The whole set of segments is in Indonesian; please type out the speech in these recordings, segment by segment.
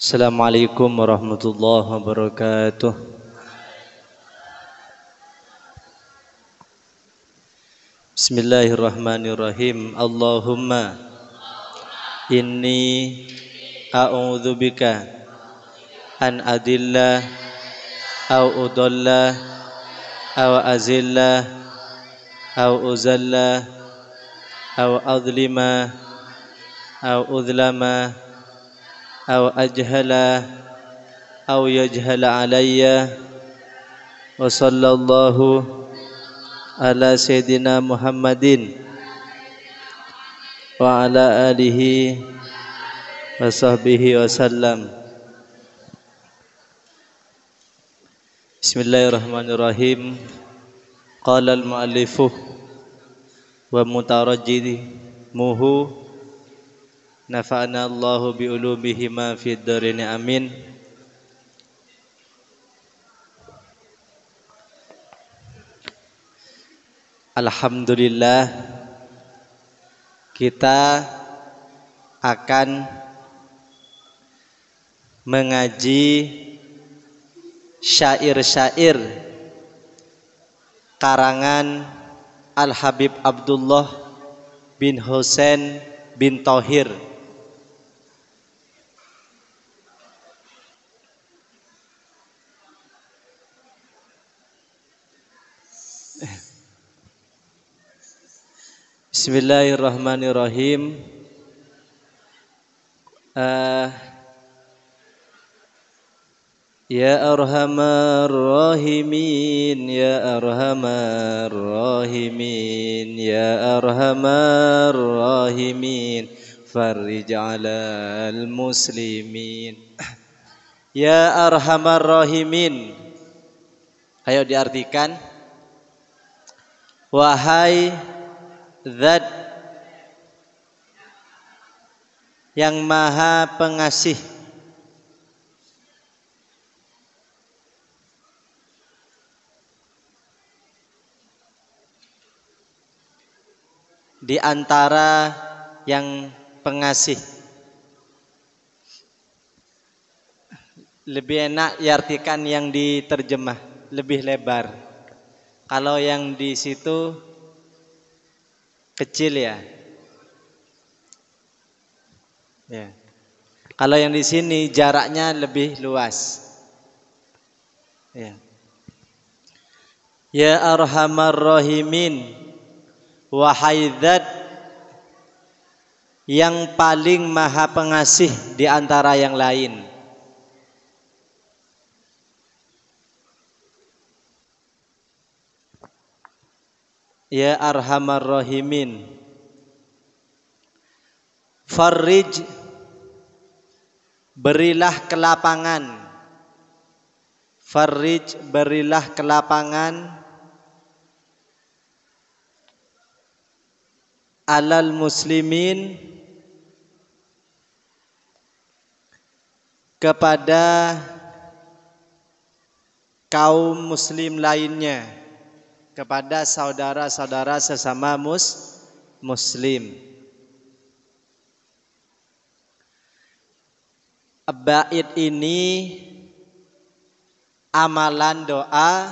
Assalamualaikum warahmatullahi wabarakatuh. Bismillahirrahmanirrahim. Allahumma inni a'udzubika an adilla au udalla au azilla au uzalla au adlima au udlama au ajhala au yajhala alayya wa sallallahu ala sayyidina Muhammadin wa ala alihi wa sahbihi wa sallam. Bismillahirrahmanirrahim. Qala al-mu'allifu wa mutarajjimuhu nafa'ana Allahu bi ulumihima fid dharain amin. Alhamdulillah, kita akan mengaji syair-syair karangan Al-Habib Abdullah bin Husain bin Thohir. Bismillahirrahmanirrahim. Ya arhamar rahimin, ya arhamar rahimin, ya arhamar rahimin, farij 'alal muslimin. Ya arhamar rahimin. Ayo diartikan. Wahai Zat yang maha pengasih, di antara yang pengasih. Lebih enak diartikan yang diterjemah, lebih lebar. Kalau yang di situ kecil ya. Kalau yang di sini jaraknya lebih luas. Ya arhamar rahimin, wahai Zat yang paling maha pengasih di antara yang lain. Ya arhamar rahimin, farrij, berilah kelapangan. Farrij, berilah kelapangan. Alal muslimin, kepada kaum muslim lainnya, kepada saudara-saudara sesama muslim. Bait ini amalan doa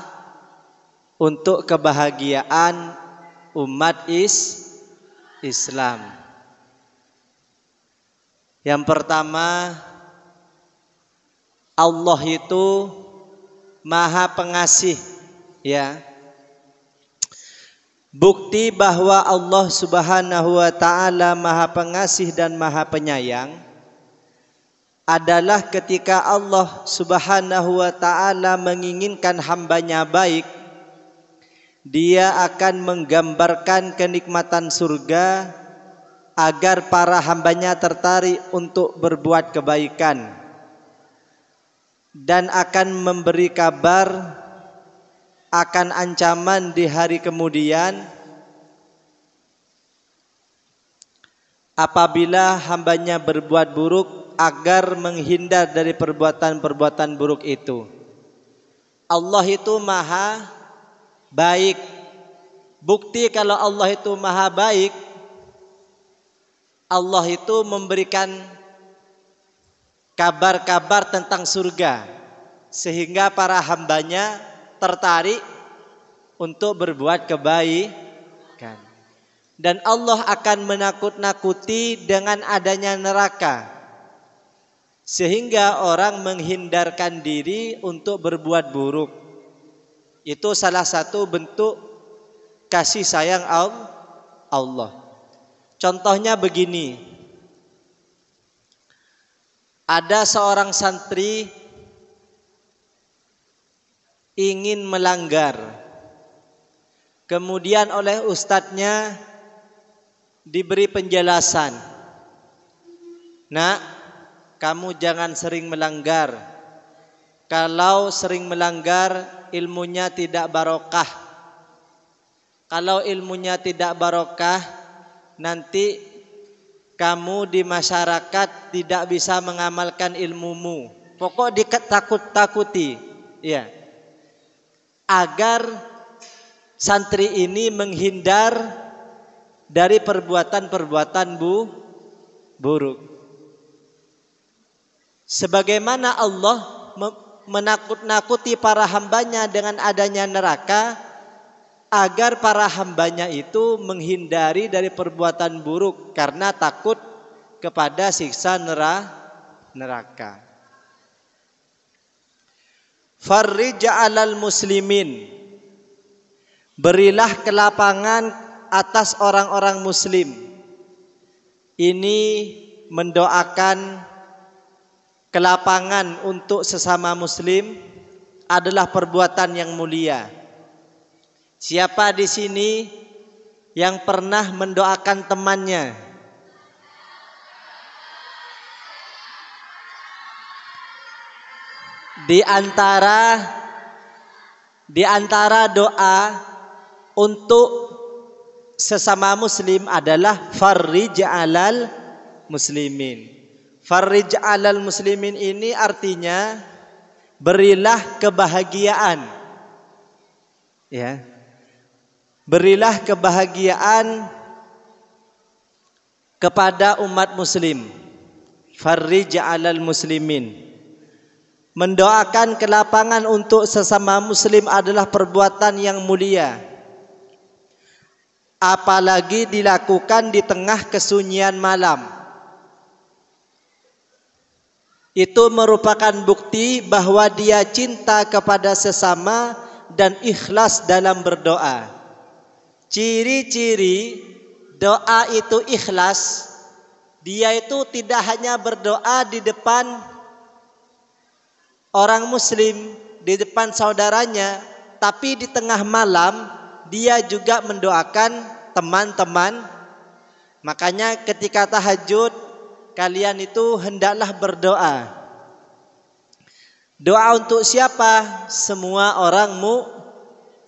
untuk kebahagiaan umat Islam. Yang pertama, Allah itu maha pengasih, ya. Bukti bahwa Allah Subhanahu wa ta'ala maha pengasih dan maha penyayang adalah ketika Allah Subhanahu wa ta'ala menginginkan hambanya baik, Dia akan menggambarkan kenikmatan surga agar para hambanya tertarik untuk berbuat kebaikan, dan akan memberi kabar akan ancaman di hari kemudian apabila hambanya berbuat buruk, agar menghindar dari perbuatan-perbuatan buruk itu. Allah itu maha baik. Bukti kalau Allah itu maha baik, Allah itu memberikan kabar-kabar tentang surga, sehingga para hambanya tertarik untuk berbuat kebaikan. Dan Allah akan menakut-nakuti dengan adanya neraka, sehingga orang menghindarkan diri untuk berbuat buruk. Itu salah satu bentuk kasih sayang Allah. Contohnya begini, ada seorang santri ingin melanggar, kemudian oleh ustadznya diberi penjelasan, "Nak, kamu jangan sering melanggar. Kalau sering melanggar, ilmunya tidak barokah. Kalau ilmunya tidak barokah, nanti kamu di masyarakat tidak bisa mengamalkan ilmumu." Pokok ditakut-takuti, ya, agar santri ini menghindar dari perbuatan-perbuatan buruk. Sebagaimana Allah menakut-nakuti para hambanya dengan adanya neraka, agar para hambanya itu menghindari dari perbuatan buruk karena takut kepada siksa neraka. Farrij 'alal muslimin, berilah kelapangan atas orang-orang muslim. Ini mendoakan kelapangan untuk sesama muslim adalah perbuatan yang mulia. Siapa di sini yang pernah mendoakan temannya? Di antara doa untuk sesama muslim adalah farrij 'alal muslimin. Farrij 'alal muslimin ini artinya berilah kebahagiaan, ya. Berilah kebahagiaan kepada umat muslim. Farrij 'alal muslimin. Mendoakan kelapangan untuk sesama muslim adalah perbuatan yang mulia, apalagi dilakukan di tengah kesunyian malam. Itu merupakan bukti bahwa dia cinta kepada sesama dan ikhlas dalam berdoa. Ciri-ciri doa itu ikhlas, dia itu tidak hanya berdoa di depan orang muslim, di depan saudaranya, tapi di tengah malam dia juga mendoakan teman-teman. Makanya ketika tahajud, kalian itu hendaklah berdoa. Doa untuk siapa? Semua orang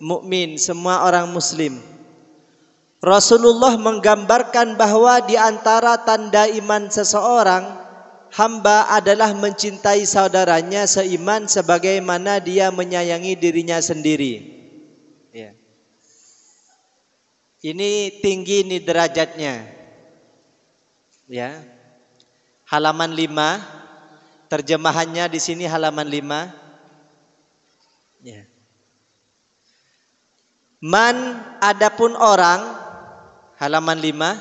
mukmin, semua orang muslim. Rasulullah menggambarkan bahwa di antara tanda iman seseorang hamba adalah mencintai saudaranya seiman sebagaimana dia menyayangi dirinya sendiri. Ya. Ini tinggi nih derajatnya. Ya. Halaman 5, terjemahannya di sini halaman 5. Ya. Man, adapun orang, halaman 5.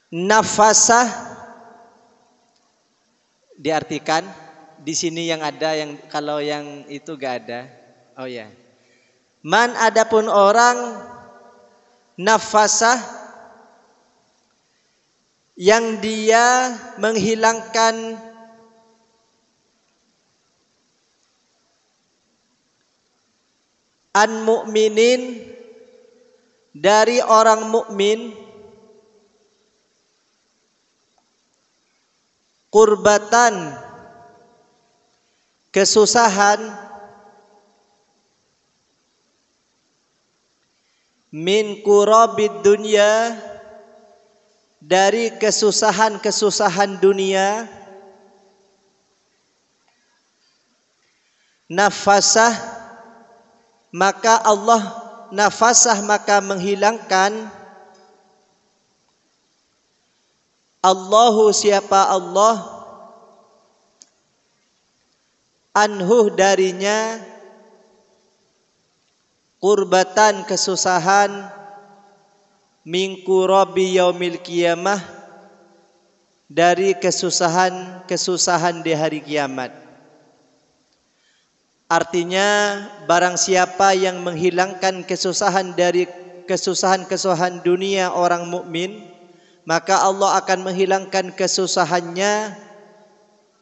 Nafasah, diartikan di sini yang ada, yang kalau yang itu gak ada. Oh ya. Man, adapun orang nafasah, yang dia menghilangkan an mu'minin, dari orang mukmin, kurbatan, kesusahan, min kurabid dunya, dari kesusahan-kesusahan dunia. Nafasah, maka Allah nafasah, maka menghilangkan. Allahu, siapa Allah, anhu darinya, kurbatan kesusahan, min kurabi yaumil qiyamah, dari kesusahan di hari kiamat. Artinya barang siapa yang menghilangkan kesusahan dari kesusahan dunia orang mukmin, maka Allah akan menghilangkan kesusahannya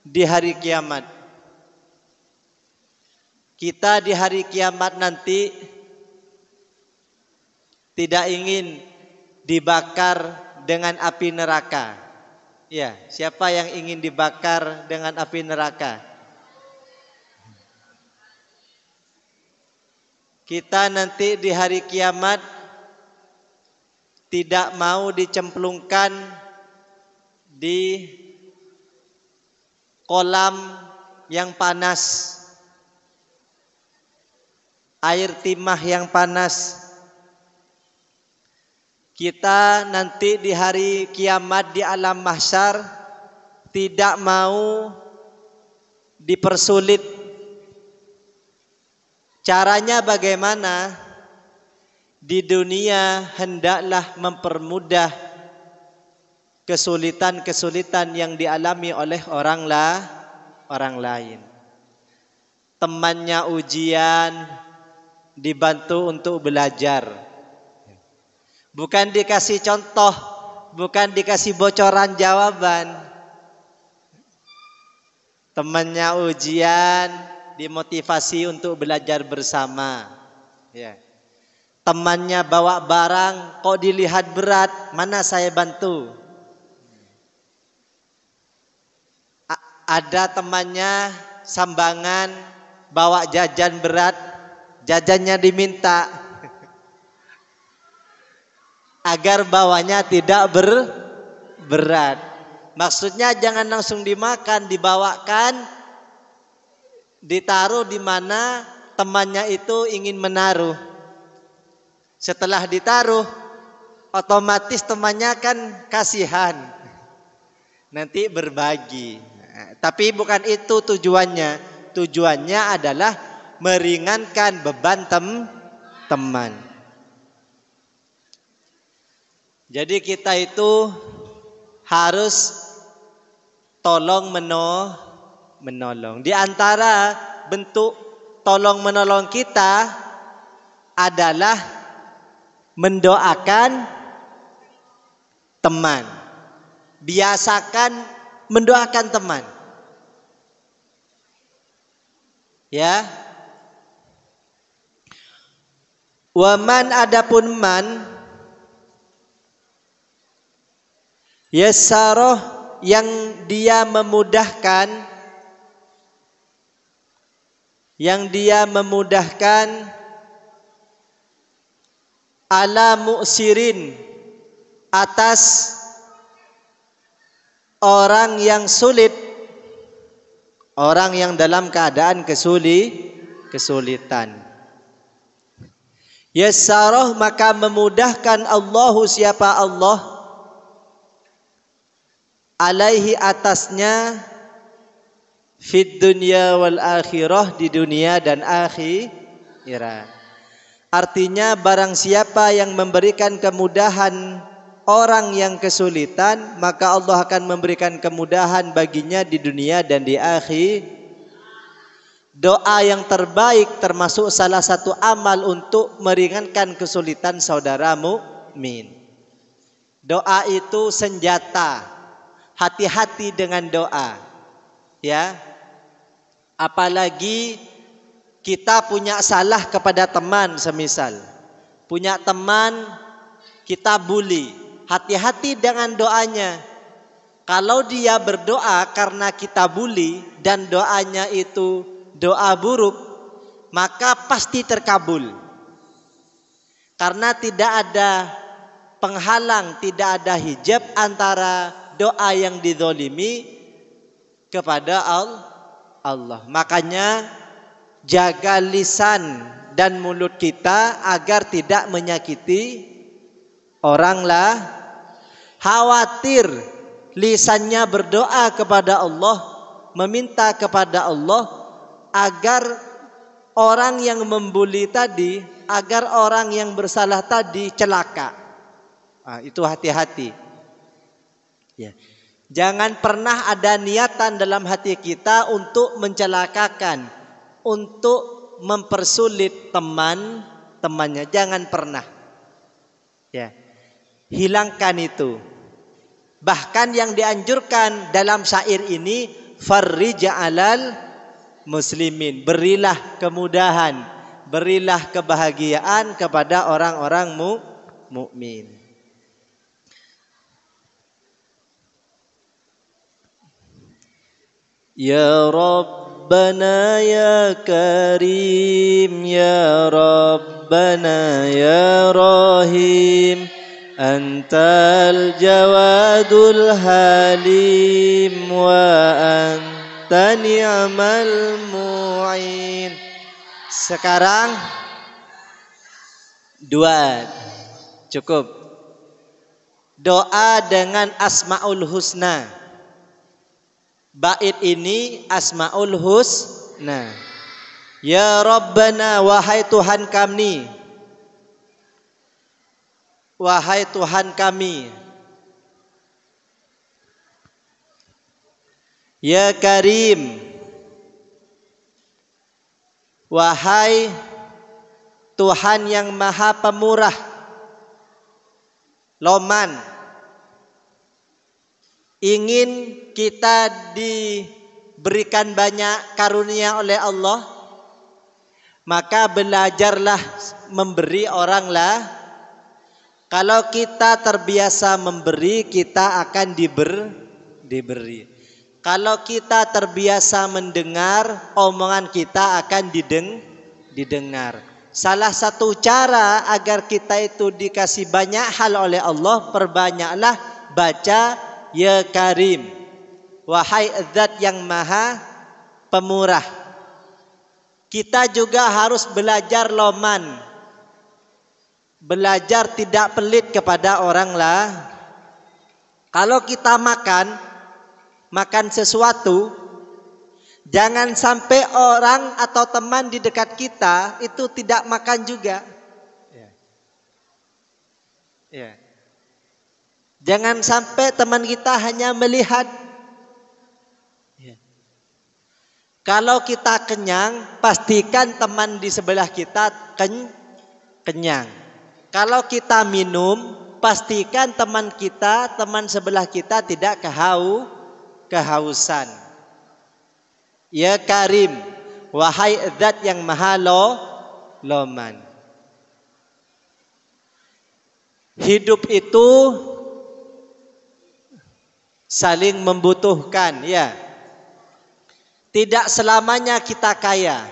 di hari kiamat. Kita di hari kiamat nanti tidak ingin dibakar dengan api neraka. Ya, siapa yang ingin dibakar dengan api neraka? Kita nanti di hari kiamat tidak mau dicemplungkan di kolam yang panas, air timah yang panas. Kita nanti di hari kiamat di alam mahsyar tidak mau dipersulit. Caranya bagaimana? Di dunia hendaklah mempermudah kesulitan-kesulitan yang dialami oleh orang lain. Temannya ujian, dibantu untuk belajar. Bukan dikasih contoh, bukan dikasih bocoran jawaban. Temannya ujian, dimotivasi untuk belajar bersama. Ya. Temannya bawa barang, kok dilihat berat, mana saya bantu. Ada temannya sambangan, bawa jajan berat, jajannya diminta. Agar bawanya tidak berat. Maksudnya jangan langsung dimakan, dibawakan, ditaruh di mana temannya itu ingin menaruh. Setelah ditaruh, otomatis temannya kan kasihan, nanti berbagi. Tapi bukan itu tujuannya. Tujuannya adalah meringankan beban teman. Jadi kita itu harus tolong menolong. Di antara bentuk tolong menolong kita adalah mendoakan teman. Biasakan mendoakan teman. Ya. Waman adapun man yasaroh yang dia memudahkan ala mu'sirin atas orang yang sulit, orang yang dalam keadaan kesulitan. Yasaroh maka memudahkan Allahu siapa Allah alaihi atasnya fid dunya wal akhirah di dunia dan akhirat. Artinya barang siapa yang memberikan kemudahan orang yang kesulitan, maka Allah akan memberikan kemudahan baginya di dunia dan di akhirat. Doa yang terbaik termasuk salah satu amal untuk meringankan kesulitan saudara mukmin. Doa itu senjata. Hati-hati dengan doa. Ya. Apalagi kita punya salah kepada teman semisal. Punya teman kita bully. Hati-hati dengan doanya. Kalau dia berdoa karena kita bully dan doanya itu doa buruk, maka pasti terkabul. Karena tidak ada penghalang, tidak ada hijab antara doa yang dizolimi kepada Allah. Makanya jaga lisan dan mulut kita agar tidak menyakiti orang lah. Khawatir lisannya berdoa kepada Allah, meminta kepada Allah, agar orang yang membuli tadi, agar orang yang bersalah tadi celaka. Itu hati-hati. Ya. Jangan pernah ada niatan dalam hati kita untuk mencelakakan, untuk mempersulit temannya. Jangan pernah. Ya. Hilangkan itu. Bahkan yang dianjurkan dalam syair ini, farrij 'alal muslimin, berilah kemudahan, berilah kebahagiaan kepada orang-orang mukmin. Ya Rabbana ya Karim, ya Rabbana ya Rahim, Antal Jawadul Halim wa anta ni'mal mu'in. Sekarang dua cukup. Doa dengan Asmaul Husna. Bait ini Asmaul Husna. Ya Rabbana, wahai Tuhan kami, wahai Tuhan kami. Ya Karim, wahai Tuhan yang Maha Pemurah, Loman. Ingin kita diberikan banyak karunia oleh Allah, maka belajarlah memberi oranglah. Kalau kita terbiasa memberi, kita akan diberi. Kalau kita terbiasa mendengar, omongan kita akan didengar. Salah satu cara agar kita itu dikasih banyak hal oleh Allah, perbanyaklah baca Ya Karim, wahai Zat yang Maha Pemurah. Kita juga harus belajar loman, belajar tidak pelit kepada orang lah. Kalau kita makan sesuatu, jangan sampai orang atau teman di dekat kita itu tidak makan juga. Jangan sampai teman kita hanya melihat. Kalau kita kenyang, pastikan teman di sebelah kita kenyang. Kalau kita minum, pastikan teman sebelah kita tidak kehausan. Ya Karim, wahai Zat yang Maha Loman. Hidup itu saling membutuhkan, ya. Tidak selamanya kita kaya.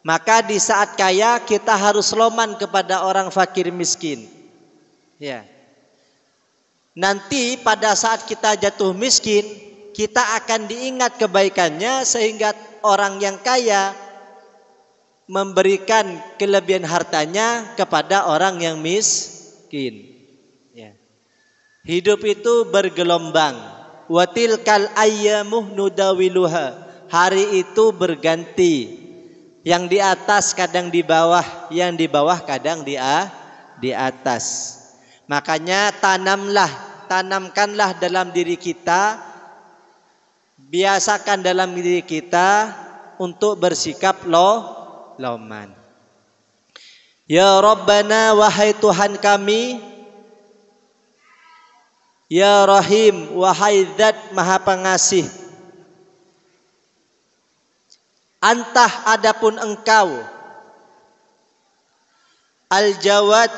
Maka di saat kaya kita harus loman kepada orang fakir miskin. Ya. Nanti pada saat kita jatuh miskin, kita akan diingat kebaikannya sehingga orang yang kaya memberikan kelebihan hartanya kepada orang yang miskin. Ya. Hidup itu bergelombang. Watilkal ayyamuh nudawiluha. Hari itu berganti. Yang di atas kadang di bawah, yang di bawah kadang di atas. Makanya tanamkanlah dalam diri kita, biasakan dalam diri kita untuk bersikap loman. Ya Rabbana, wahai Tuhan kami. Ya Rahim, wahai Zat Maha Pengasih. Antah adapun engkau, Al-Jawad,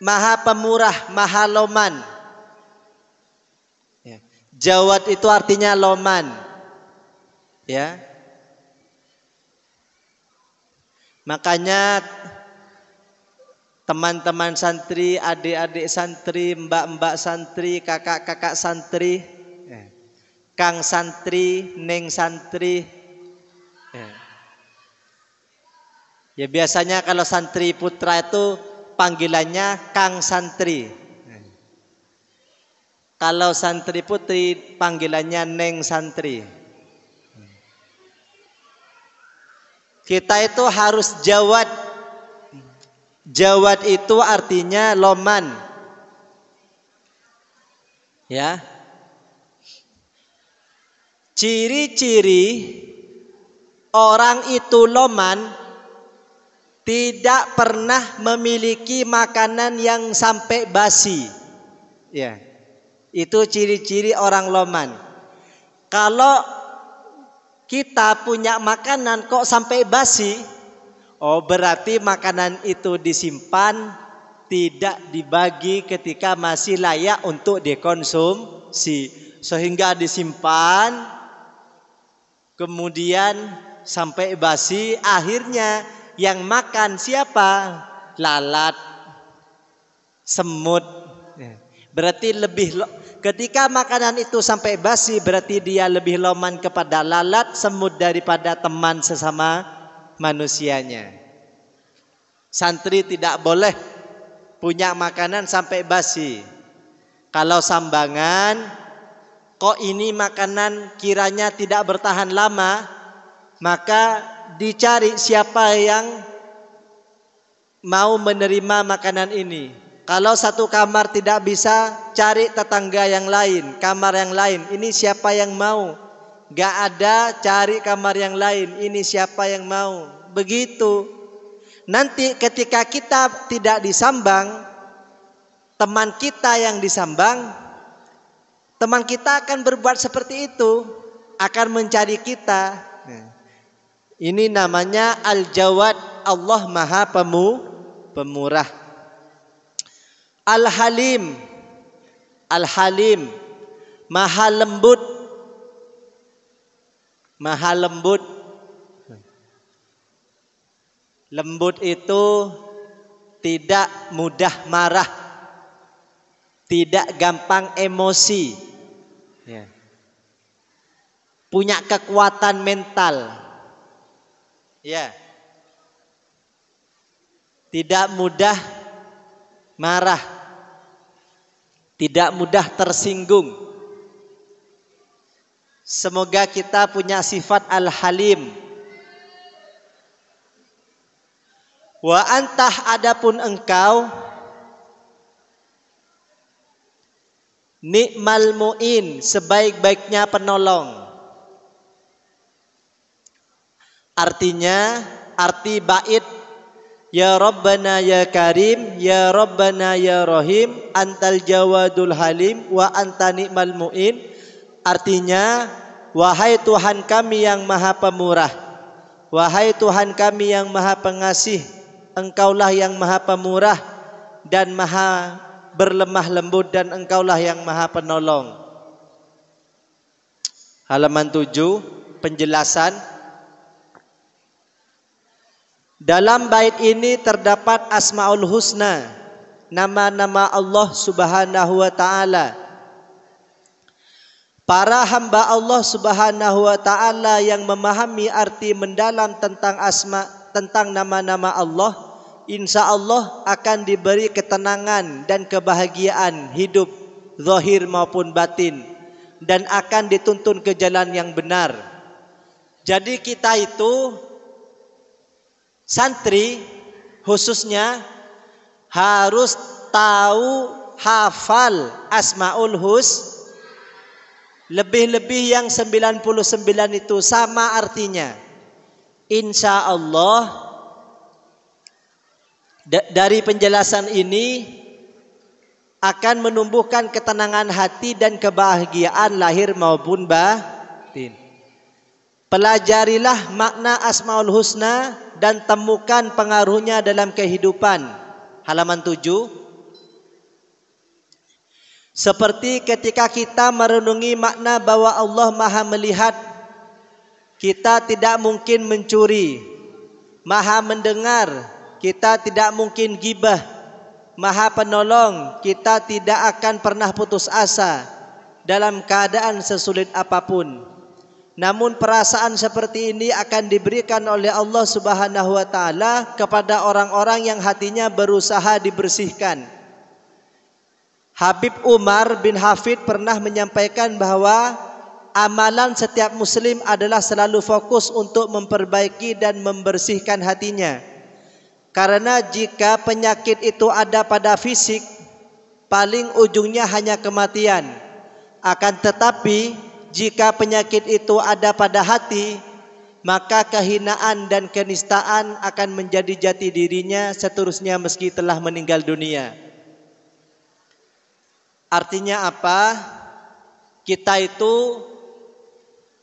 Maha Pemurah, Maha Loman. Ya. Jawad itu artinya loman. Ya. Makanya teman-teman santri, adik-adik santri, mbak-mbak santri, kakak-kakak santri, Kang santri, Neng santri. Ya biasanya kalau santri putra itu panggilannya Kang santri. Kalau santri putri panggilannya Neng santri. Kita itu harus jawad. Jawad itu artinya loman. Ya. Ciri-ciri orang itu loman, tidak pernah memiliki makanan yang sampai basi. Ya. Itu ciri-ciri orang loman. Kalau kita punya makanan kok sampai basi, oh berarti makanan itu disimpan, tidak dibagi ketika masih layak untuk dikonsumsi, sehingga disimpan kemudian sampai basi. Akhirnya yang makan siapa? Lalat, semut. Berarti ketika makanan itu sampai basi, berarti dia lebih loman kepada lalat, semut daripada teman sesama manusianya. Santri tidak boleh punya makanan sampai basi. Kalau sambangan, kok ini makanan kiranya tidak bertahan lama, maka dicari siapa yang mau menerima makanan ini. Kalau satu kamar tidak bisa, cari tetangga yang lain, kamar yang lain. Ini siapa yang mau? Gak ada, cari kamar yang lain. Ini siapa yang mau? Begitu. Nanti ketika kita tidak disambang, teman kita yang disambang, teman kita akan berbuat seperti itu, akan mencari kita. Ini namanya al-jawad. Allah Maha Pemurah. Al-Halim. Al-Halim, Maha lembut. Maha lembut. Lembut itu tidak mudah marah, tidak gampang emosi, ya. Punya kekuatan mental, ya. Tidak mudah marah, tidak mudah tersinggung. Semoga kita punya sifat Al-Halim. Wa antah, adapun engkau, nikmal mu'in, sebaik-baiknya penolong. Artinya, arti bait, ya Rabbana ya Karim, ya Rabbana ya Rahim, antal jawadul halim, wa anta nikmal mu'in. Artinya, wahai Tuhan kami yang Maha Pemurah, wahai Tuhan kami yang Maha Pengasih, Engkaulah yang Maha Pemurah dan Maha berlemah lembut, dan Engkaulah yang Maha Penolong. Halaman 7, penjelasan. Dalam bait ini terdapat Asmaul Husna, nama-nama Allah Subhanahu wa Ta'ala. Para hamba Allah Subhanahu wa Ta'ala yang memahami arti mendalam tentang tentang nama-nama Allah, insya Allah akan diberi ketenangan dan kebahagiaan hidup zahir maupun batin, dan akan dituntun ke jalan yang benar. Jadi kita itu santri khususnya harus tahu, hafal Asmaul Husna. Lebih-lebih yang 99 itu sama artinya. Insya Allah dari penjelasan ini akan menumbuhkan ketenangan hati dan kebahagiaan lahir maupun batin. Pelajarilah makna Asmaul Husna dan temukan pengaruhnya dalam kehidupan. Halaman 7. Seperti ketika kita merenungi makna bahwa Allah Maha melihat, kita tidak mungkin mencuri. Maha mendengar, kita tidak mungkin gibah. Maha penolong, kita tidak akan pernah putus asa dalam keadaan sesulit apapun. Namun perasaan seperti ini akan diberikan oleh Allah Subhanahu wa Ta'ala kepada orang-orang yang hatinya berusaha dibersihkan. Habib Umar bin Hafid pernah menyampaikan bahwa amalan setiap muslim adalah selalu fokus untuk memperbaiki dan membersihkan hatinya. Karena jika penyakit itu ada pada fisik, paling ujungnya hanya kematian. Akan tetapi jika penyakit itu ada pada hati, maka kehinaan dan kenistaan akan menjadi jati dirinya seterusnya meski telah meninggal dunia. Artinya apa? Kita itu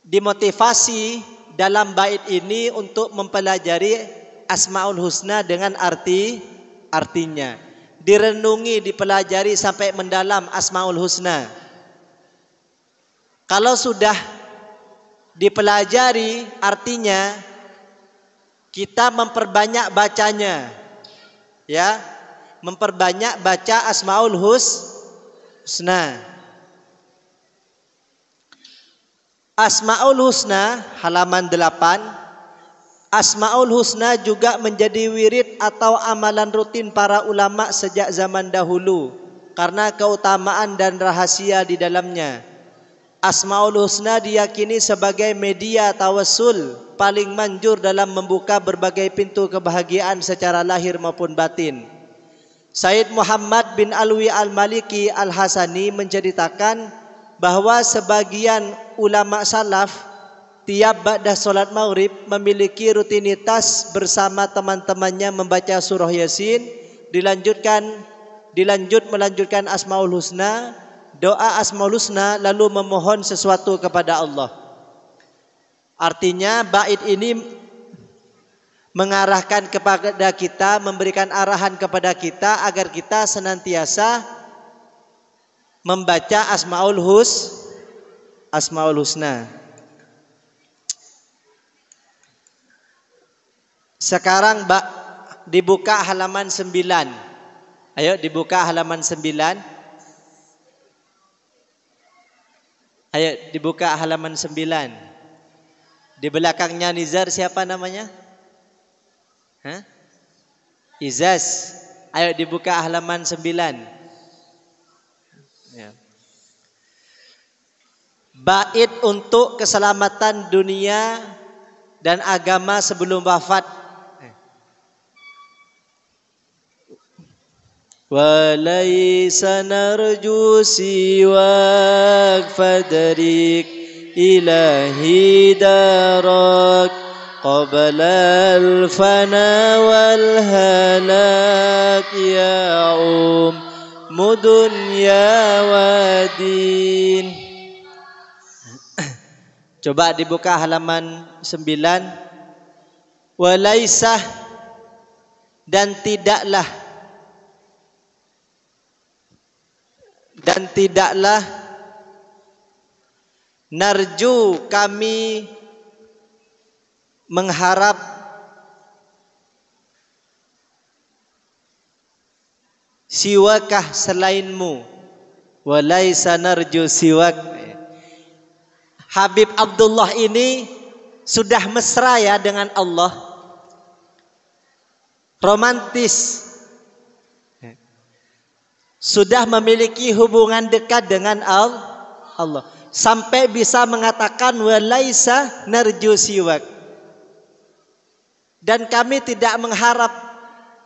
dimotivasi dalam bait ini untuk mempelajari Asmaul Husna dengan artinya. Direnungi, dipelajari sampai mendalam Asmaul Husna. Kalau sudah dipelajari artinya, kita memperbanyak bacanya, ya, memperbanyak baca Asmaul Husna. Asmaul Husna halaman 8. Asmaul Husna juga menjadi wirid atau amalan rutin para ulama sejak zaman dahulu karena keutamaan dan rahasia di dalamnya. Asmaul Husna diyakini sebagai media tawassul paling manjur dalam membuka berbagai pintu kebahagiaan secara lahir maupun batin. Said Muhammad bin Alwi al-Maliki al-Hasani menceritakan bahwa sebagian ulama salaf tiap ba'da solat maghrib memiliki rutinitas bersama teman-temannya membaca surah Yasin, melanjutkan Asmaul Husna, doa Asmaul Husna, lalu memohon sesuatu kepada Allah. Artinya bait ini mengarahkan kepada kita, memberikan arahan kepada kita agar kita senantiasa membaca Asmaul Husna. Sekarang dibuka halaman 9. Ayo dibuka halaman 9. Ayo dibuka halaman 9. Di belakangnya Nizar siapa namanya? Izaz. Ayo dibuka halaman 9. Ya. Bait untuk keselamatan dunia dan agama sebelum wafat. Walaysa narju siwak fadrik ilahi darak qabla al-fana wal halak ya dunya wadin. Coba dibuka halaman 9. Walaysa, dan tidaklah narju, kami mengharap siwakah selainmu. Walaysa narju siwak. Habib Abdullah ini sudah mesra ya dengan Allah, romantis, sudah memiliki hubungan dekat dengan Allah, sampai bisa mengatakan walaisa narju siwak, dan kami tidak mengharap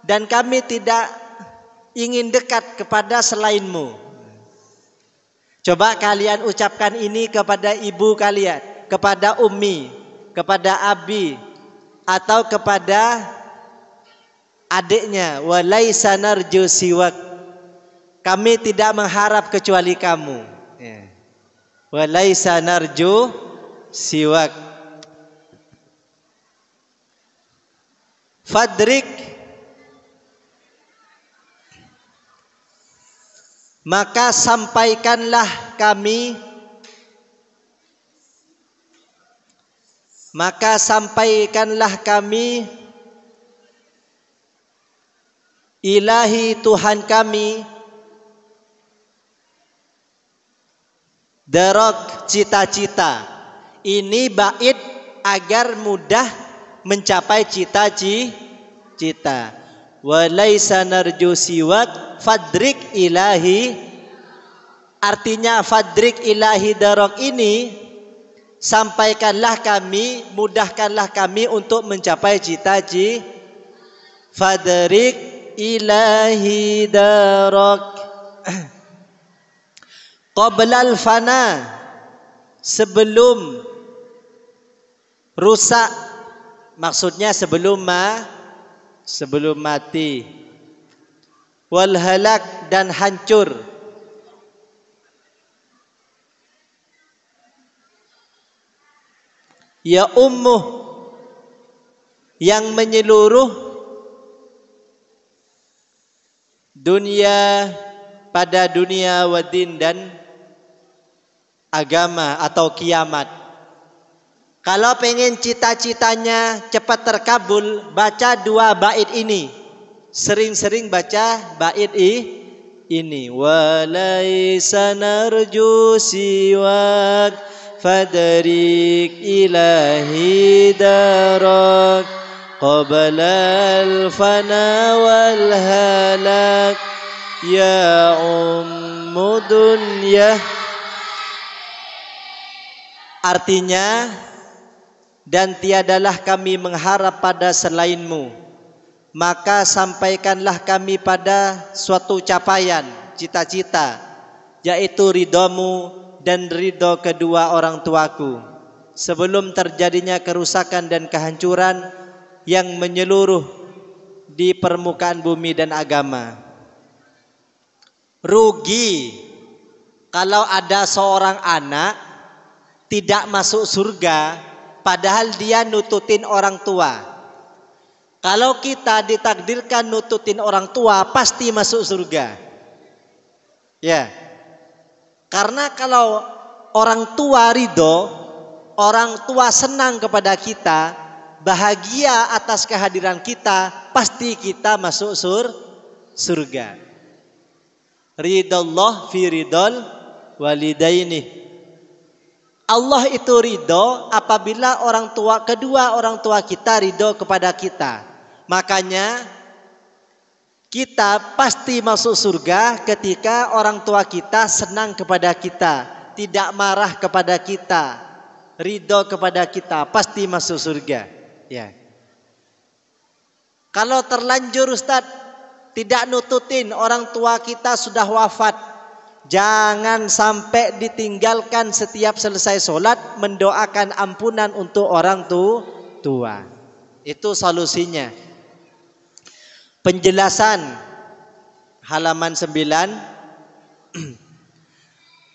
dan kami tidak ingin dekat kepada selainmu. Coba kalian ucapkan ini kepada ibu kalian, kepada ummi, kepada abi, atau kepada adiknya. Walaisa narju siwak, kami tidak mengharap kecuali kamu. Walaisa narju siwak. Fadrik, maka sampaikanlah kami ilahi Tuhan kami, darok cita-cita. Ini bait agar mudah mencapai cita-cita. Walaisa narju siwak fadrik ilahi. Artinya fadrik ilahi darok ini sampaikanlah kami, mudahkanlah kami untuk mencapai cita-cita. Fadrik ilahi darak qablal fana, sebelum rusak, maksudnya sebelum mati, wal halak, dan hancur, ya ummuh, yang menyeluruh dunia, pada dunia wadin, dan agama atau kiamat. Kalau pengen cita-citanya cepat terkabul, baca 2 bait ini. Sering-sering baca bait ini. Walaisa narju siwak fadrik ilahi darak qablal fana wal halak ya ummu dunya. Artinya, dan tiadalah kami mengharap pada selainmu, maka sampaikanlah kami pada suatu capaian, cita-cita, yaitu ridhamu dan ridho kedua orang tuaku, sebelum terjadinya kerusakan dan kehancuran yang menyeluruh di permukaan bumi dan agama. Rugi kalau ada seorang anak tidak masuk surga padahal dia nututin orang tua. Kalau kita ditakdirkan nututin orang tua, pasti masuk surga. Ya. Karena kalau orang tua ridho, orang tua senang kepada kita, bahagia atas kehadiran kita, pasti kita masuk surga. Ridallah fi ridal walidaini. Allah itu ridho apabila kedua orang tua kita ridho kepada kita. Makanya kita pasti masuk surga ketika orang tua kita senang kepada kita, tidak marah kepada kita, ridho kepada kita, pasti masuk surga. Ya. Kalau terlanjur Ustaz tidak nututin, orang tua kita sudah wafat, jangan sampai ditinggalkan setiap selesai sholat mendoakan ampunan untuk orang tua. Itu solusinya. Penjelasan halaman 9.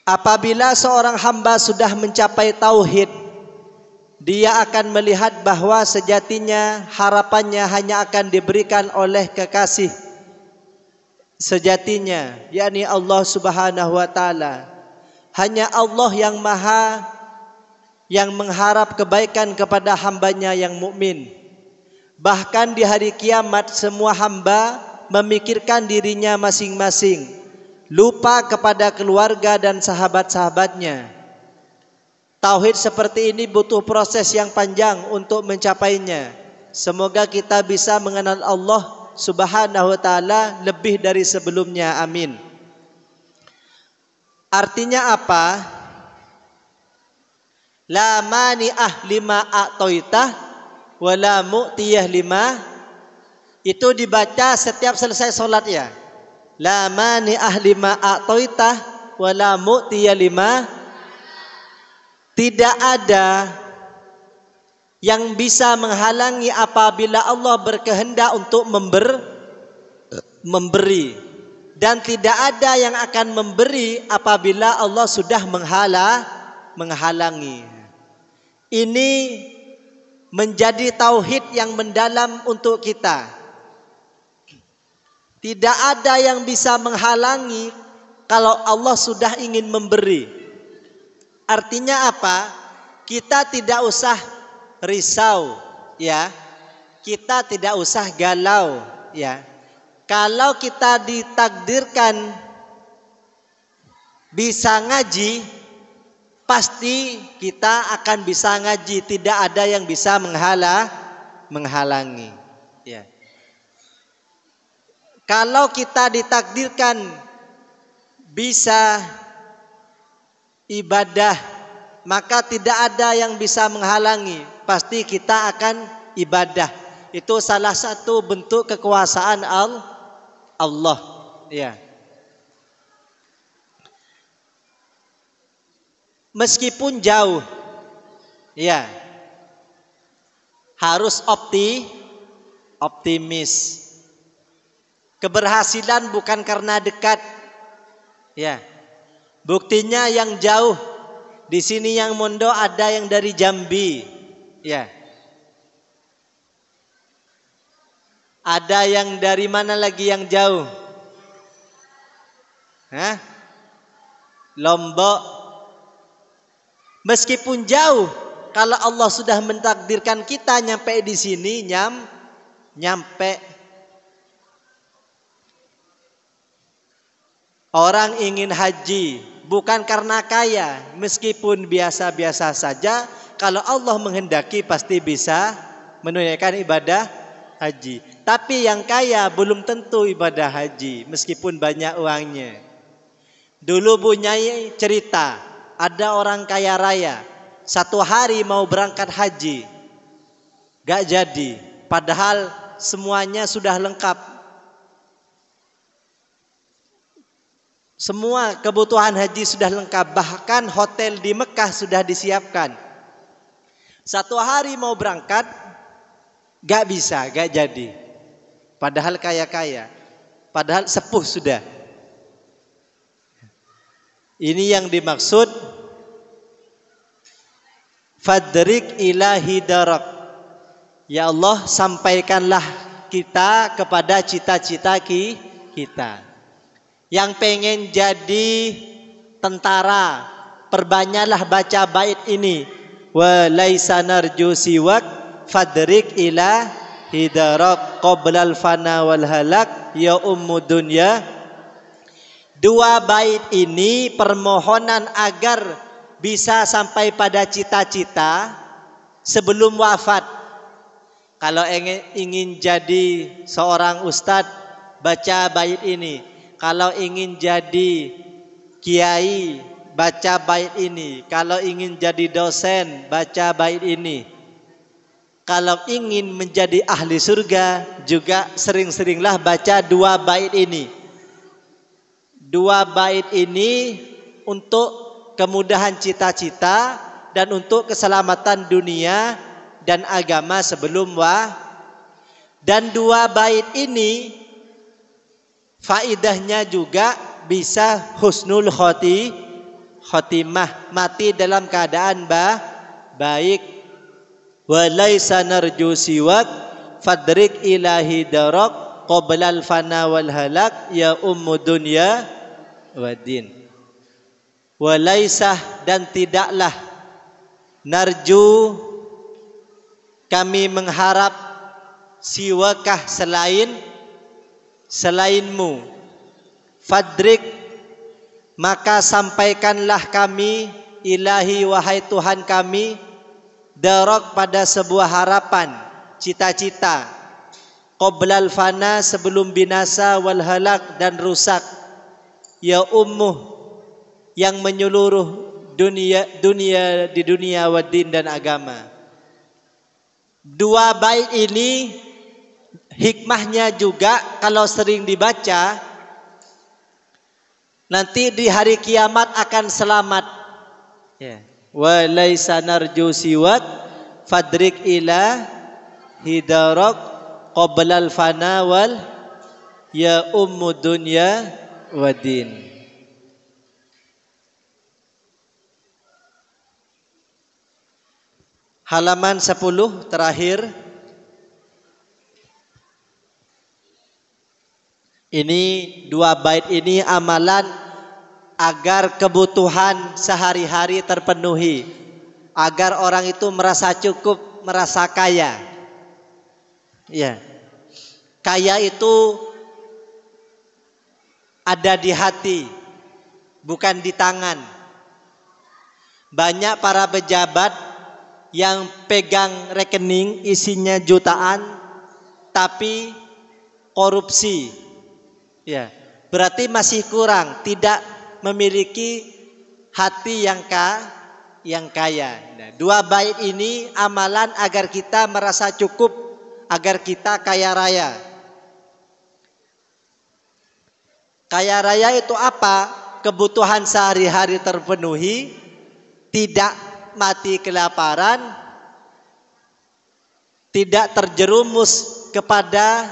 Apabila seorang hamba sudah mencapai tauhid, dia akan melihat bahwa sejatinya harapannya hanya akan diberikan oleh kekasih sejatinya, yakni Allah Subhanahu wa taala. Hanya Allah yang mengharap kebaikan kepada hambanya yang mukmin. Bahkan di hari kiamat semua hamba memikirkan dirinya masing-masing, lupa kepada keluarga dan sahabat-sahabatnya. Tauhid seperti ini butuh proses yang panjang untuk mencapainya. Semoga kita bisa mengenal Allah Subhanahu wa taala lebih dari sebelumnya. Amin. Artinya apa? La mani'ah lima a'toitah wala mu'tiyah lima. Itu dibaca setiap selesai sholat ya. La mani'ah lima a'toitah wala mu'tiyah lima. Tidak ada yang bisa menghalangi apabila Allah berkehendak untuk memberi, dan tidak ada yang akan memberi apabila Allah sudah menghalangi. Ini menjadi tauhid yang mendalam untuk kita. Tidak ada yang bisa menghalangi kalau Allah sudah ingin memberi. Artinya apa? Kita tidak usah risau, ya. Kita tidak usah galau, ya. Kalau kita ditakdirkan bisa ngaji, pasti kita akan bisa ngaji. Tidak ada yang bisa menghalangi, ya. Kalau kita ditakdirkan bisa ibadah maka tidak ada yang bisa menghalangi, pasti kita akan ibadah. Itu salah satu bentuk kekuasaan Allah. Ya. Meskipun jauh, ya, harus optimis. Keberhasilan bukan karena dekat, ya. Buktinya yang jauh. Di sini yang Mondo ada yang dari Jambi, ya. Ada yang dari mana lagi yang jauh? Hah? Lombok. Meskipun jauh, kalau Allah sudah mentakdirkan kita nyampe di sini, nyampe. Orang ingin haji bukan karena kaya, meskipun biasa-biasa saja, kalau Allah menghendaki pasti bisa menunaikan ibadah haji. Tapi yang kaya belum tentu ibadah haji, meskipun banyak uangnya. Dulu Bu Nyai cerita, ada orang kaya raya, 1 hari mau berangkat haji, gak jadi, padahal semuanya sudah lengkap. Semua kebutuhan haji sudah lengkap, bahkan hotel di Mekah sudah disiapkan. 1 hari mau berangkat, gak bisa, gak jadi. Padahal kaya-kaya, padahal sepuh sudah. Ini yang dimaksud fadrik ilahi darak. Ya Allah, sampaikanlah kita kepada cita-cita kita. Yang pengen jadi tentara, perbanyaklah baca bait ini. Wa laisa narju siwak fadrik ila hidarak qoblal fana wal halak ya ummu dunya. 2 bait ini permohonan agar bisa sampai pada cita-cita sebelum wafat. Kalau ingin jadi seorang ustadz, baca bait ini. Kalau ingin jadi kiai, baca bait ini. Kalau ingin jadi dosen, baca bait ini. Kalau ingin menjadi ahli surga, juga sering-seringlah baca 2 bait ini. 2 bait ini untuk kemudahan cita-cita dan untuk keselamatan dunia dan agama sebelum dan 2 bait ini faidahnya juga bisa husnul khotimah, mati dalam keadaan baik. Walaisa narju siwak fadrik ilahi darak qoblal fana wal halak ya ummu dunya wadin. Walaisa, dan tidaklah, narju, kami mengharap, siwakah, selainmu, fadrik, maka sampaikanlah kami, ilahi wahai Tuhan kami, darak pada sebuah harapan, cita-cita, qoblal fana sebelum binasa, wal halak dan rusak, ya ummuh yang menyeluruh dunia di dunia wadin dan agama. 2 bait ini hikmahnya juga kalau sering dibaca, nanti di hari kiamat akan selamat. Wa laisa narju siwak fadrik ila hidarak qoblal fana wal ya ummu dunya wadin. Halaman 10 terakhir. Ini 2 bait ini amalan agar kebutuhan sehari-hari terpenuhi, agar orang itu merasa cukup, merasa kaya. Ya. Kaya itu ada di hati, bukan di tangan. Banyak para pejabat yang pegang rekening isinya jutaan tapi korupsi. Ya, berarti masih kurang, tidak memiliki hati yang yang kaya. Nah, 2 bait ini amalan agar kita merasa cukup, agar kita kaya raya. Kaya raya itu apa? Kebutuhan sehari-hari terpenuhi, tidak mati kelaparan, tidak terjerumus kepada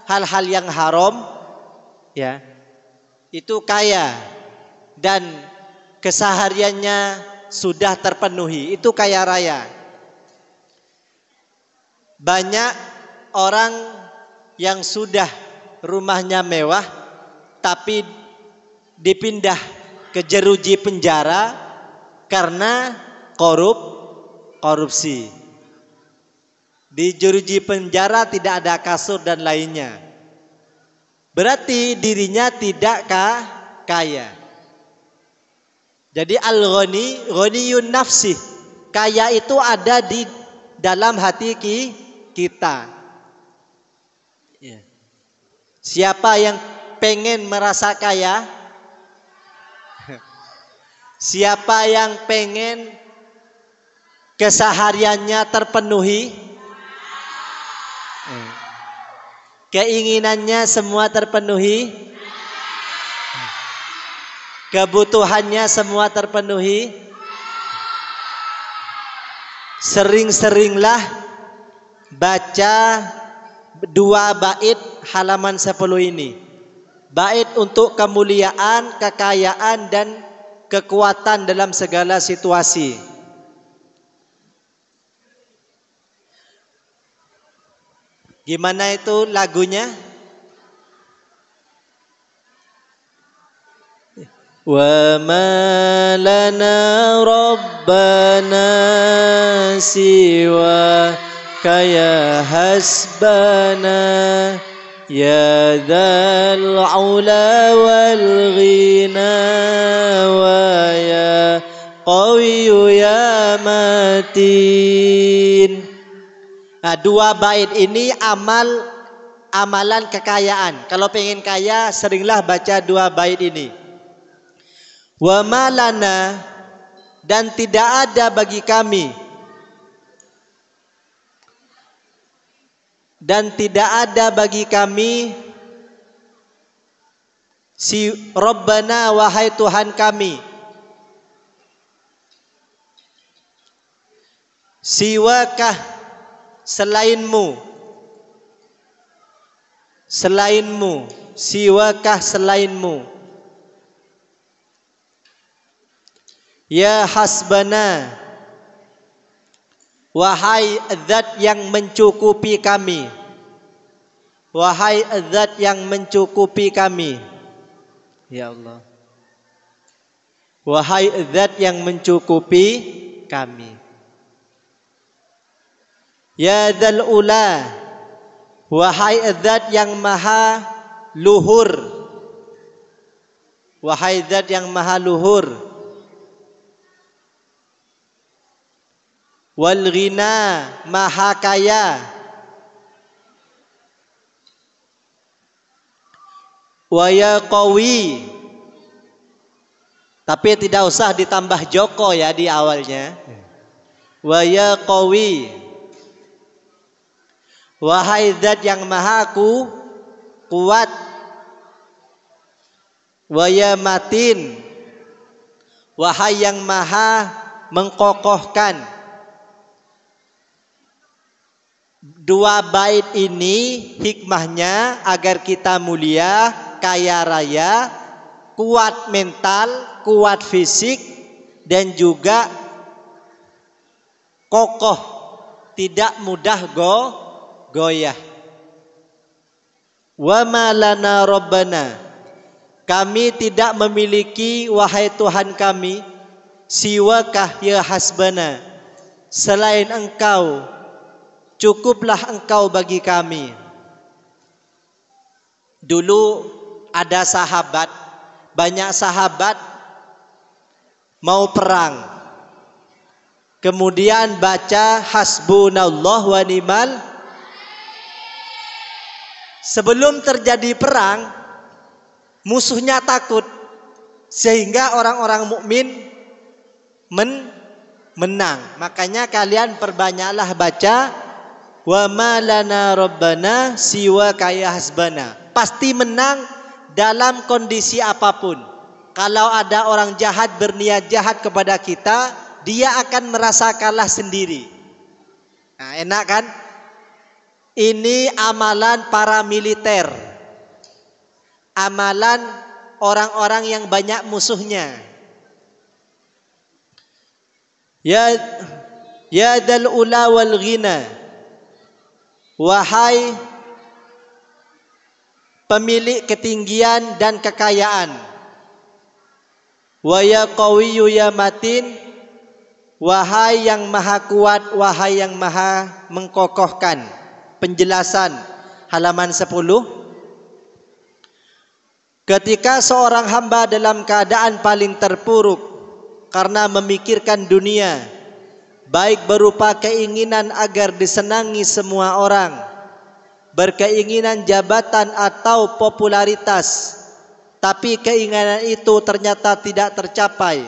hal-hal yang haram, ya. Itu kaya dan kesehariannya sudah terpenuhi, itu kaya raya. Banyak orang yang sudah rumahnya mewah tapi dipindah ke jeruji penjara karena korupsi. Di jeruji penjara tidak ada kasur dan lainnya. Berarti dirinya tidak kaya. Jadi al-ghani, ghaniyun nafsih. Kaya itu ada di dalam hati kita. Siapa yang pengen merasa kaya? Siapa yang pengen kesehariannya terpenuhi? Keinginannya semua terpenuhi, kebutuhannya semua terpenuhi. Sering-seringlah baca 2 bait halaman 10 ini. Bait untuk kemuliaan, kekayaan dan kekuatan dalam segala situasi. Gimana itu lagunya? Wa ma lana rabbana siwa kaya hasbana ya dzal ula wal ghina wa ya qawiyyu ya matin. Nah, 2 bait ini amalan kekayaan. Kalau pengen kaya, seringlah baca 2 bait ini. Wa malana, dan tidak ada bagi kami, dan tidak ada bagi kami si Rabbana, wahai Tuhan kami, siwakah, selainmu, siwakah, selainmu, ya hasbana, wahai zat yang mencukupi kami, wahai zat yang mencukupi kami, ya Allah, wahai zat yang mencukupi kami. Ya dzal ula, wahai zat yang maha luhur, wahai zat yang maha luhur. Wal ghina, maha kaya. Wa ya qawi, tapi tidak usah ditambah joko ya di awalnya. Wa ya qawi, wahai zat yang maha kuat. Wa ya matin, wahai yang maha mengkokohkan. 2 bait ini hikmahnya agar kita mulia, kaya raya, kuat mental, kuat fisik, dan juga kokoh, tidak mudah goyah. Wa ma lana rabbana, kami tidak memiliki wahai Tuhan kami, siwakah ya hasbana, selain engkau, cukuplah engkau bagi kami. Dulu ada sahabat, banyak sahabat mau perang, kemudian baca hasbunallah wa ni'mal. Sebelum terjadi perang, musuhnya takut, sehingga orang-orang mukmin menang. Makanya kalian perbanyaklah baca wa ma lana rabbana siwa kaya hasbana. Pasti menang dalam kondisi apapun. Kalau ada orang jahat berniat jahat kepada kita, dia akan merasa kalah sendiri. Nah, enak kan? Ini amalan para militer. Amalan orang-orang yang banyak musuhnya. Ya dal ula wal ghina. Wahai pemilik ketinggian dan kekayaan. Wa ya qawiyyu ya matin. Wahai yang maha kuat, wahai yang maha mengkokohkan. Penjelasan halaman 10. Ketika seorang hamba dalam keadaan paling terpuruk karena memikirkan dunia, baik berupa keinginan agar disenangi semua orang, berkeinginan jabatan atau popularitas, tapi keinginan itu ternyata tidak tercapai,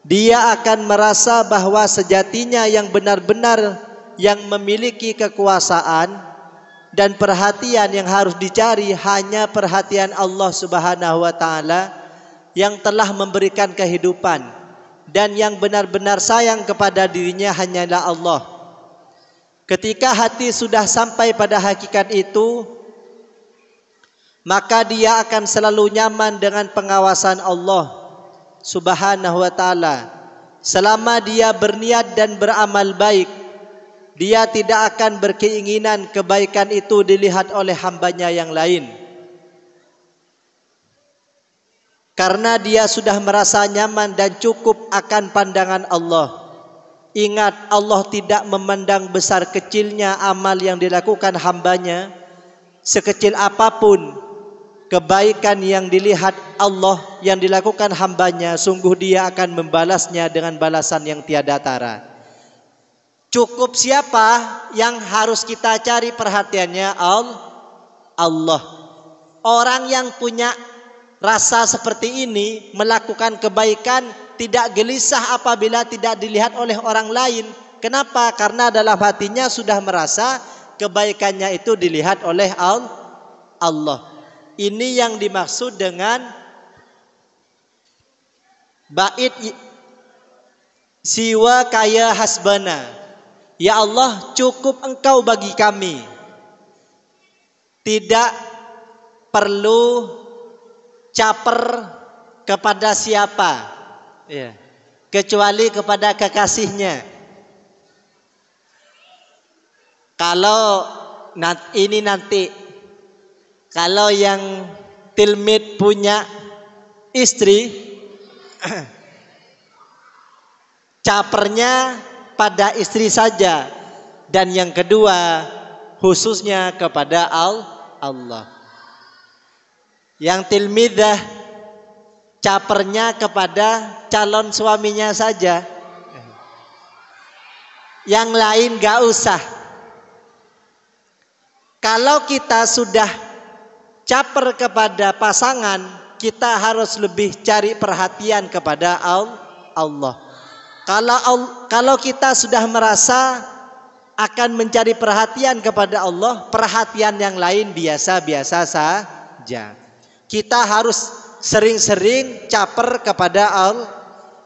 dia akan merasa bahwa sejatinya yang benar-benar yang memiliki kekuasaan dan perhatian yang harus dicari hanya perhatian Allah Subhanahu wa taala yang telah memberikan kehidupan, dan yang benar-benar sayang kepada dirinya hanyalah Allah. Ketika hati sudah sampai pada hakikat itu, maka dia akan selalu nyaman dengan pengawasan Allah Subhanahu wa taala. Selama dia berniat dan beramal baik, dia tidak akan berkeinginan kebaikan itu dilihat oleh hambanya yang lain. Karena dia sudah merasa nyaman dan cukup akan pandangan Allah. Ingat, Allah tidak memandang besar kecilnya amal yang dilakukan hambanya. Sekecil apapun kebaikan yang dilihat Allah yang dilakukan hambanya, sungguh dia akan membalasnya dengan balasan yang tiada tara. Cukup siapa yang harus kita cari perhatiannya? Allah. Orang yang punya rasa seperti ini, melakukan kebaikan, tidak gelisah apabila tidak dilihat oleh orang lain. Kenapa? Karena dalam hatinya sudah merasa kebaikannya itu dilihat oleh Allah. Ini yang dimaksud dengan bait siwa kaya hasbana. Ya Allah, cukup Engkau bagi kami. Tidak perlu caper kepada siapa, ya, kecuali kepada kekasihnya. Kalau nanti kalau yang tilmid punya istri, capernya pada istri saja, dan yang kedua khususnya kepada Allah. Yang tilmidah capernya kepada calon suaminya saja, yang lain gak usah. Kalau kita sudah caper kepada pasangan, kita harus lebih cari perhatian kepada Allah. Kalau kita sudah merasa akan mencari perhatian kepada Allah, perhatian yang lain biasa-biasa saja. Kita harus sering-sering caper kepada Allah,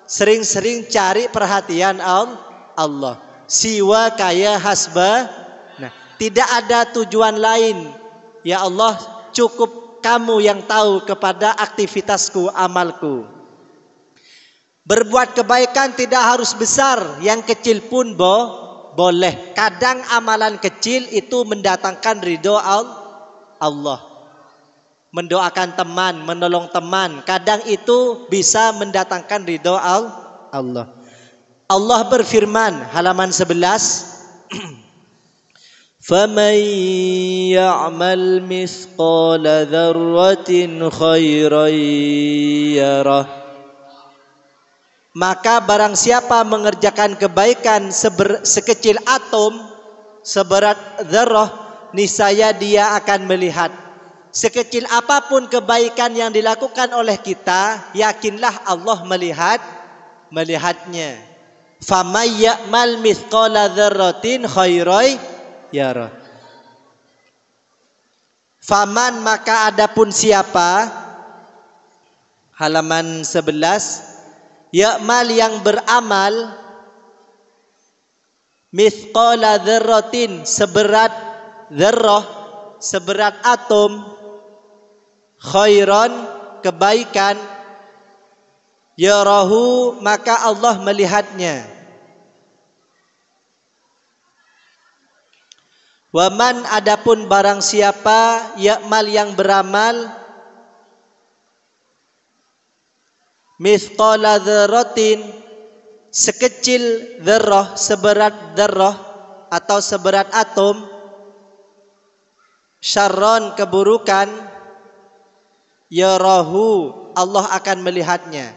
sering-sering cari perhatian Allah. Siwa kaya hasba. Nah, tidak ada tujuan lain. Ya Allah, cukup kamu yang tahu kepada aktivitasku, amalku. Berbuat kebaikan tidak harus besar, yang kecil pun boleh. Kadang amalan kecil itu mendatangkan ridho Allah. Mendoakan teman, menolong teman, kadang itu bisa mendatangkan ridho Allah. Allah berfirman halaman 11, فَمَنْ يَعْمَلْ مِثْقَالَ ذَرَّةٍ خَيْرًا يَرَهُ. Maka barang siapa mengerjakan kebaikan sekecil atom, seberat dzarrah, niscaya dia akan melihat. Sekecil apapun kebaikan yang dilakukan oleh kita, yakinlah Allah melihatnya. Famay ya'mal mithqala dzarratin khairan yarah. Faman maka adapun siapa, halaman 11, ya'mal yang beramal, mithqala dzarratin seberat dzarrah, seberat atom, khairan kebaikan, yarahu maka Allah melihatnya. Waman adapun barang siapa ya'mal yang beramal, mithqala dzarratin sekecil dzarrah, seberat dzarrah atau seberat atom, syarron keburukan, yarahu Allah akan melihatnya.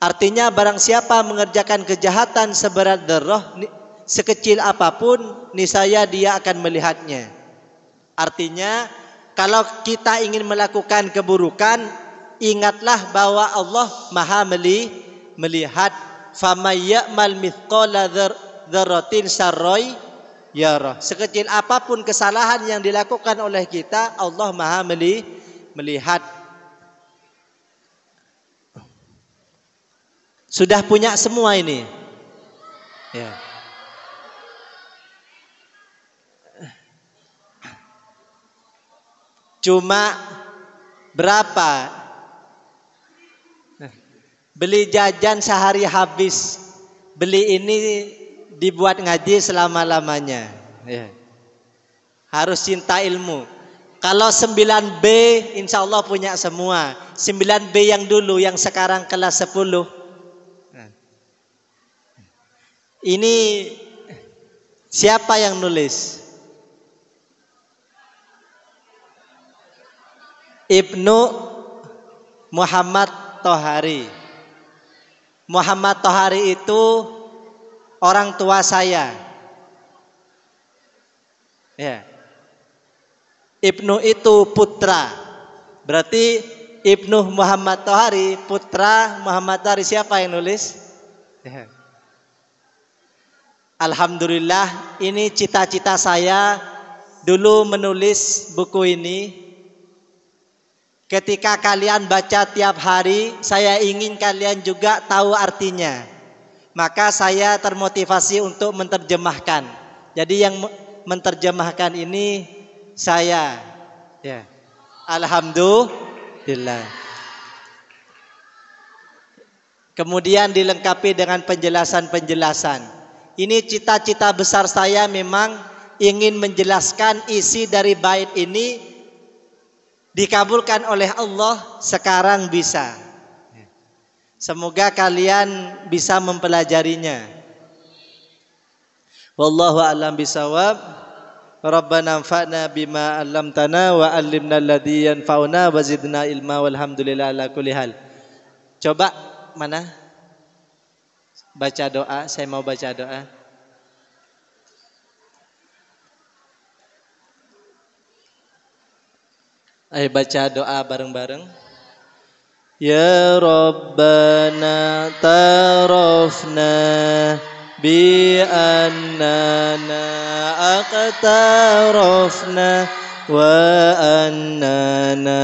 Artinya barang siapa mengerjakan kejahatan seberat dzarrah, sekecil apapun, niscaya dia akan melihatnya. Artinya kalau kita ingin melakukan keburukan, ingatlah bahwa Allah Maha melihat. Famay ya'mal mithqala dzarratin syarran yarah. Sekecil apapun kesalahan yang dilakukan oleh kita, Allah Maha melihat. Sudah punya semua ini. Ya. Cuma berapa? Beli jajan sehari habis. Beli ini dibuat ngaji selama-lamanya. Ya. Harus cinta ilmu. Kalau 9B insya Allah punya semua. 9B yang dulu, yang sekarang kelas 10. Ini siapa yang nulis? Ibnu Muhammad Tohari. Muhammad Tohari itu orang tua saya. Ya. Ibnu itu putra. Berarti Ibnu Muhammad Tohari, putra Muhammad Tohari. Siapa yang nulis? Ya. Alhamdulillah, ini cita-cita saya dulu menulis buku ini. Ketika kalian baca tiap hari, saya ingin kalian juga tahu artinya. Maka saya termotivasi untuk menerjemahkan. Jadi yang menerjemahkan ini saya. Ya. Alhamdulillah. Kemudian dilengkapi dengan penjelasan-penjelasan. Ini cita-cita besar saya, memang ingin menjelaskan isi dari bait ini. Dikabulkan oleh Allah, sekarang bisa. Semoga kalian bisa mempelajarinya. Wallahu a'lam bisawab. Rabbana anfa'na bima 'allamtana wa 'allimna alladzi yanfa'una wa zidna ilma walhamdulillah ala kulli hal. Coba mana? Baca doa, saya mau baca doa. Ayo baca doa bareng-bareng. Ya Rabbana tarafna bi annana aqtarafna wa annana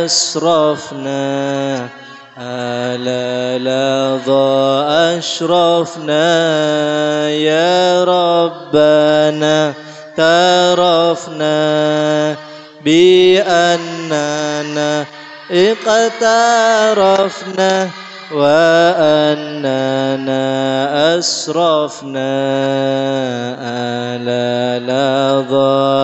asrafna ala ladha ashrafna ya Rabbana tarafna bi annana iqtarafna wa annana asrafna ala ladha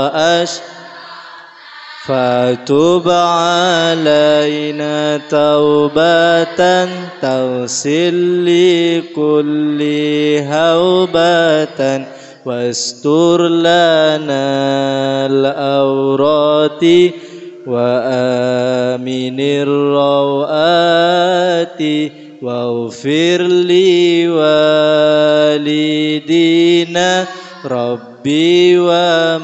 fatub alaina taubatan tawsil li kulli haubatan wastur lana al-awrati wa aminir rawati waghfir li walidina rabbi wa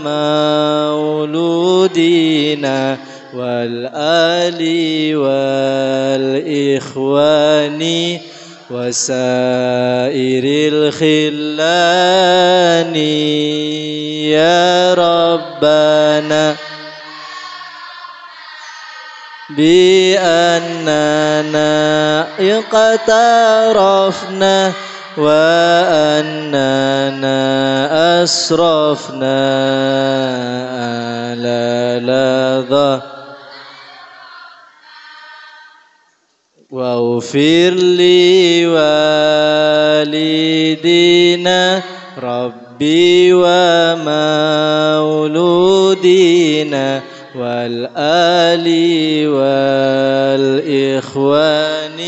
mauludina wal ali wal ikhwani وسائر الخلان يا ربنا بأننا اقترفنا وأننا أسرفنا على لظى واغفر لي والدينا ربي ومولودينا والآل والإخوان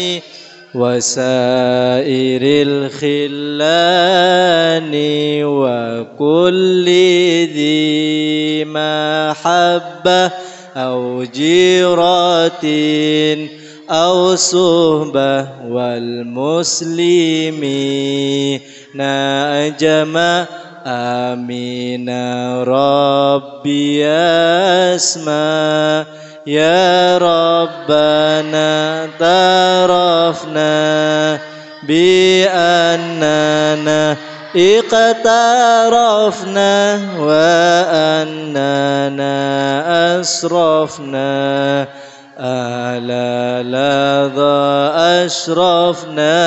وسائر الخلان وكل ذي محبة أو جيرة أو صحبة والمسلمين أجمع آمين ربي أسمع يا ربنا اعترفنا بأننا اقترفنا وأننا أسرفنا على لظى أشرفنا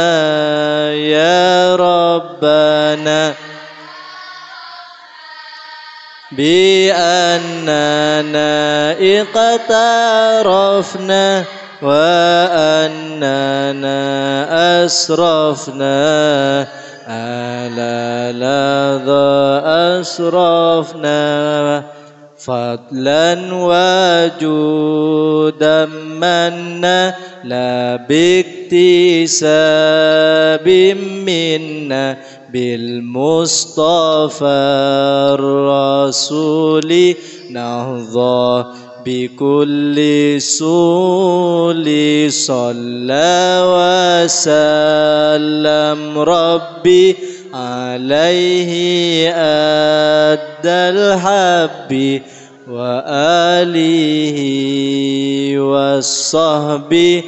يا ربنا بأننا اقترفنا وأننا أسرفنا على لظى أشرفنا فضلا وجودا منا لا باكتساب منا بالمصطفى الرسول نهضى بكل سول صلى وسلم ربي عليه أدى الحب وآله والصحب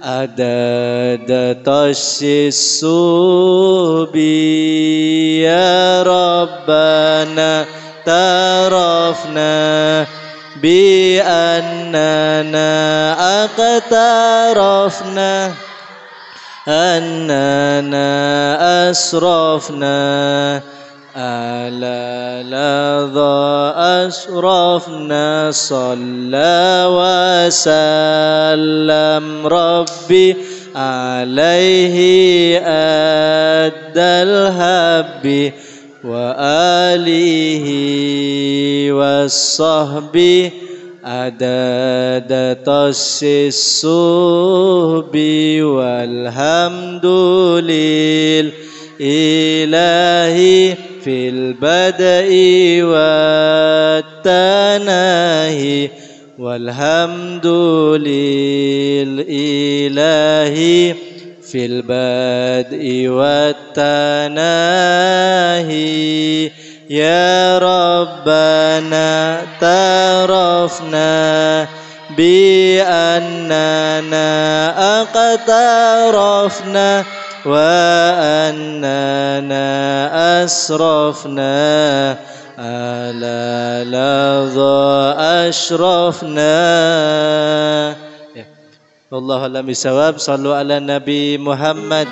أداد السوب يا ربنا اعترفنا بأننا اقترفنا أننا أسرفنا على لظى أشرفنا صلى وسلم ربي عليه أدى الهب وآله والصحب عدد السوب والحمد لله في البدء والتناهي والحمد لله في البدء والتناهي يا ربنا اعترفنا بأننا اقترفنا وأننا أسرفنا على لظى أشرفنا. Wallahu a'lam bishawab. Sallu ala Nabi Muhammad.